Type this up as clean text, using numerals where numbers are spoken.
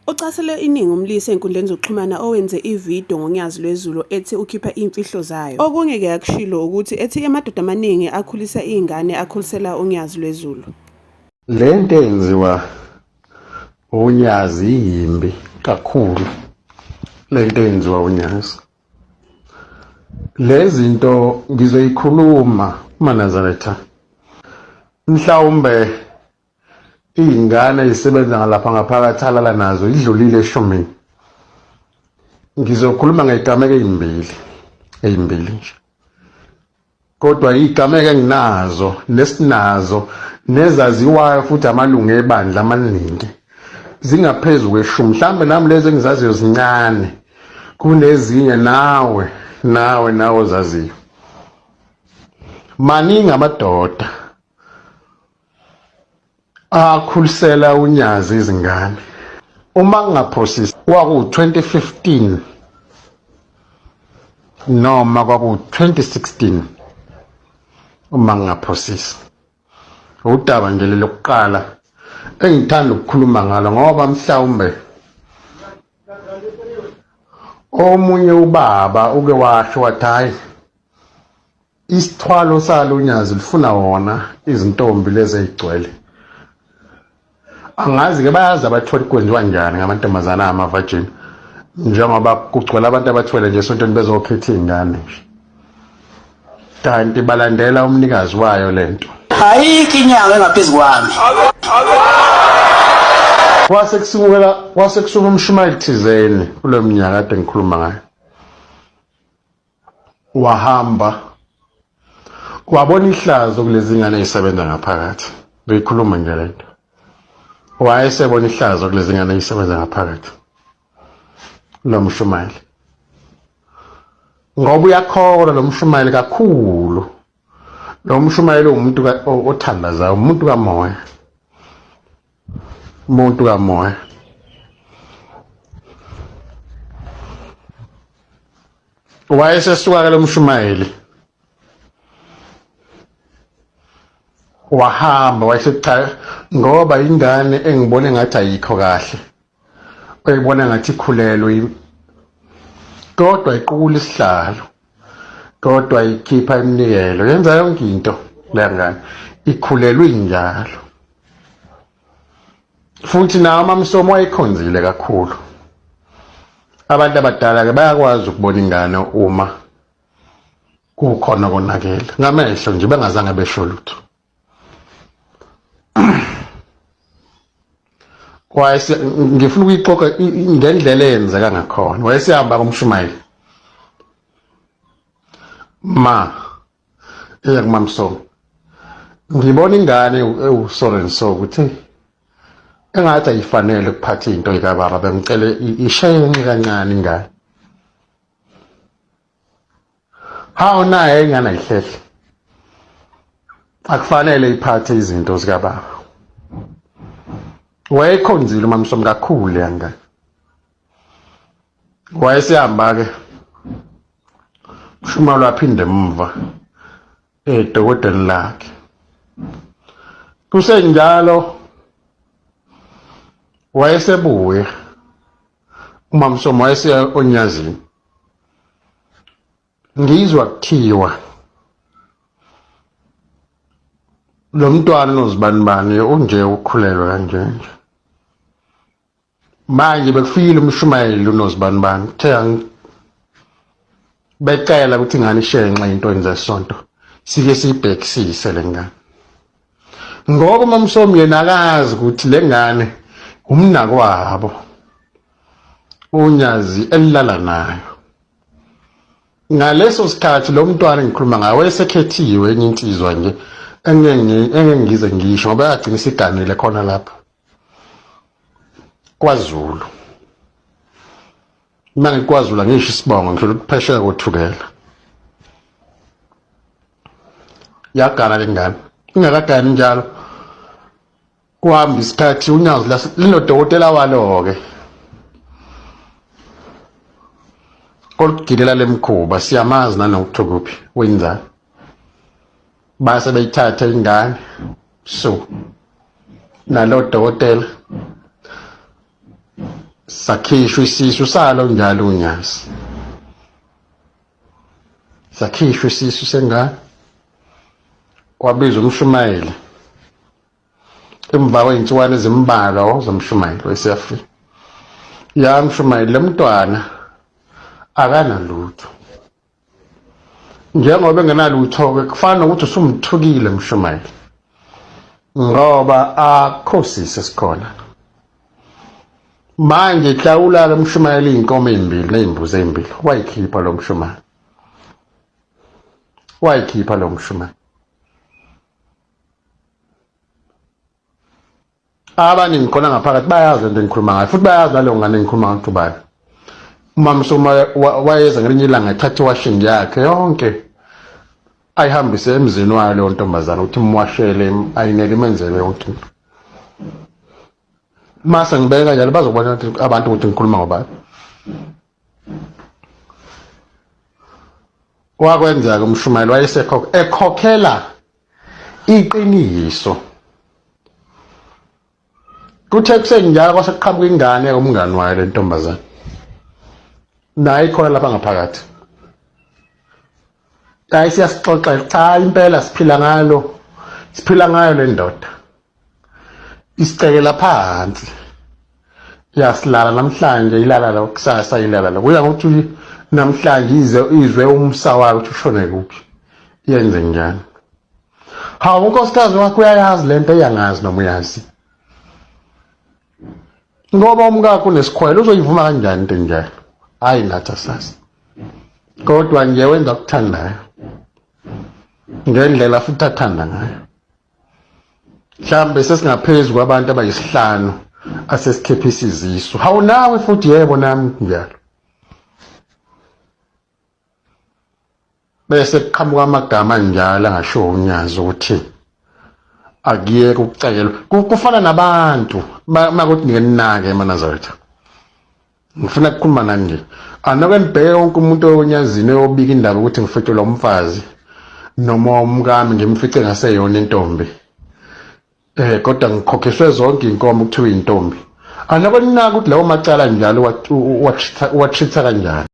Ucasele iningi umlisi enkundleni zokuxhumana owenze ividiyo ngoNyazi lweZulu ethi ukhipha imfihlo zayo. Okunye-ke akushilo ukuthi ethi amadoda amaningi akhulisa iy'ngane akhulisela uNyazi lweZulu. Le nto eyenziwa uNyazi yimbi kakhulu. Le nto eyenziwa uNyazi. Le zinto ngizoyikhuluma Manazaretha. Mhlawumbe iy'ngane ezisebenza ngalapha ngaphakathi alala nazo idlulile eshumini. Ngizokhuluma ngezigameko ey'mbili nje. Kodwa izigameko enginazo nesinazo nezaziwayo futhi amalungu ebandla amaningi zingaphezulu kweshumi. Mhlawumbe nami lezi engizaziyo zincane kunezinye nawe ozaziyo. Maningi amadoda akhulisela uNyazi izingane. Uma kungaphosisi kwaku-2015 noma kwaku-2016 uma ngingaphosisi. Udaba nje lokuqala engithanda ukukhuluma ngalo ngoba mhlawumbe omunye ubaba uke washo wathi hayi isithwalo salo uNyazi lifuna wona izintombi lezi ezigcwele. Angazi-ke bayazi abathola kwenziwa njani ngamantombazana amavajini njengoba kugcwele abantu abathwele nje esontweni bezokhetha iy'ngane nje. Kanti balandela umnikazi wayo lento. Ayikho inyanga engaphezu kwami. Kwase kusuka umshumayeli thizeni kule minyaka kade ngikhuluma ngayo. Wahamba wabona ihlazo kulezi ngane ezisebenza ngaphakathi. Ngiyikhuluma nje lento. Wayesebona ihlazo kulezi ngane ezisebenza ngaphakathi. Lo mshumayeli. Ngoba uyakholwa lo mshumayeli kakhulu. Lo mshumayeli umuntu othandazayo, umuntu kamoya. Umuntu kamoya. Wayesesuka lo mshumayeli. Wahamba wayesecha ngoba ingane engibone ngathi ayikho kahle. Uyibona ngathi ikhulelwe. Kodwa iqukula isihlalo. Kodwa ikhipha iminikelo. Yenza yonke into le ngane. Ikhulelwe njalo. Futhi nawo amamsomo wayekhonzile kakhulu. Abantu abadala ke bayakwazi ukubona ingane uma kukhona konakela. Ngamehlo nje bengazange besho lutho. Ngifuna ukuyixoxa ngendlela eyenzeka ngakhona. Wayesihamba kumshumayeli. Eya kumamsomo. Ngibona ingane ewusorenso ukuthi engathi ayifanele ukuphatha into ekababa bengicela ishenxe kancane ingane. Hawu naye ingane ayihlehle. Akufanele iphathe izinto zikababa. Wayekhonzile umamsomo kakhulu yangane. Wayesihamba-ke uShumayeli waphinde emuva edokodeni lakhe. Kusenjalo wayesebuya umamsomo wayesiya oNyazini. Ngizwa kuthiwa lo mntwana unozibanibani unje ukhulelwe kanje. Manje bekufikile umshumayeli unozibanibani uthe becela ukuthi ingane ishenxe into zesonto sike siyibhekisise le ngane. Ngoba umamsomo yena akazi ukuthi le ngane umnakwabo uNyazi elilala nayo. Ngaleso sikhathi lo mntwana engikhuluma ngayo wayesekhethiwe enye insizwa nje engengize ngisho ngoba yagcina isiganile khona lapho KwaZulu. Manje KwaZulu ngisho isibongo ngisho ukuphesheka kothukela. Yagana le ngane. Ingakagani njalo. Kuhamba isikhathi uNyazi linodokotela walo-ke. Olugilela lemkhuba siyamazi nanokuthokupi wenzani. Base beyithatha ingane so nalo dokotela sakhishwa isisu salo njalo unyazi, sakhishwa isisu sengane, kwabizwa umshumayeli emva kwey'nsukwana ezimbalwa zomshumayeli wesiyafika. Ya mshumayeli, le mntwana akanalutho. Njengoba engenalutho-ke kufana nokuthi usumthukile mshumayeli, ngoba akho sisi esikhona. Manje hlawula-ke mshumayeli iy'nkomo ey'mbili ney'mbuzi ey'mbili, wayikhipha lo mshumayeli, wayikhipha lo mshumayeli. Abaningi khona ngaphakathi bayazi lento engikhuluma ngayo, futhi bayazi naleyo ngane engikhuluma ngayo ubani. Umama Msuma wayeza ngelinye ilanga ethatha iwashing yakhe yonke ayihambise emzini wayo leyo ntombazane ukuthi imwashele, ayinele, imenzele yonke into. Mase ngibeka kanjalo bazobona abantu ukuthi ngikhuluma ngobani. Wakwenzeka umshumayeli ekhokhela iqiniso. Kuthe kusenjalo kwasekuqhamuka ingane umngani wayo le ntombazane, naye ikhona lapha ngaphakathi. Hayi siyasixoxela, cha impela siphila ngayo le ndoda, isicekela phansi, yasilala namhlanje, ilala la kusasa, ilala la. Kuya ngokuthi namhlanje izwe umsa wayo ukuthi ushone kuphi, yenze njani. Hawu unkosikazi wakho uyayazi lento, eyangazi noma uyazi. Ngoba umkakho unesikhwele uzoyivuma kanjani into enjalo? Hayi nathi asazi, kodwa nje wenza okuthandayo ngendlela futhi athanda ngayo. Mhlawumbe sesingaphezu kwabantu abayisihlanu asesikhephisa izisu. Hawu nawe futhi, yebo nami njalo. Bese kuqhamuka amagama njalo angasho unyazi ukuthi akuyeke ukucekelwa. Kufana nabantu makuthi ngiyenake eManazaretha, ngifuna ukukhuluma nani nje. Anoke nibheke wonke umuntu onyazini oyobika indaba ukuthi ngificelwa umfazi noma umkami ngimfice ngaseyona intombi, kodwa ngikhokhiswe zonke iy'nkomo kuthiwa iy'ntombi. Anoke ninake ukuthi lawo macala njalo watreat-a kanjani.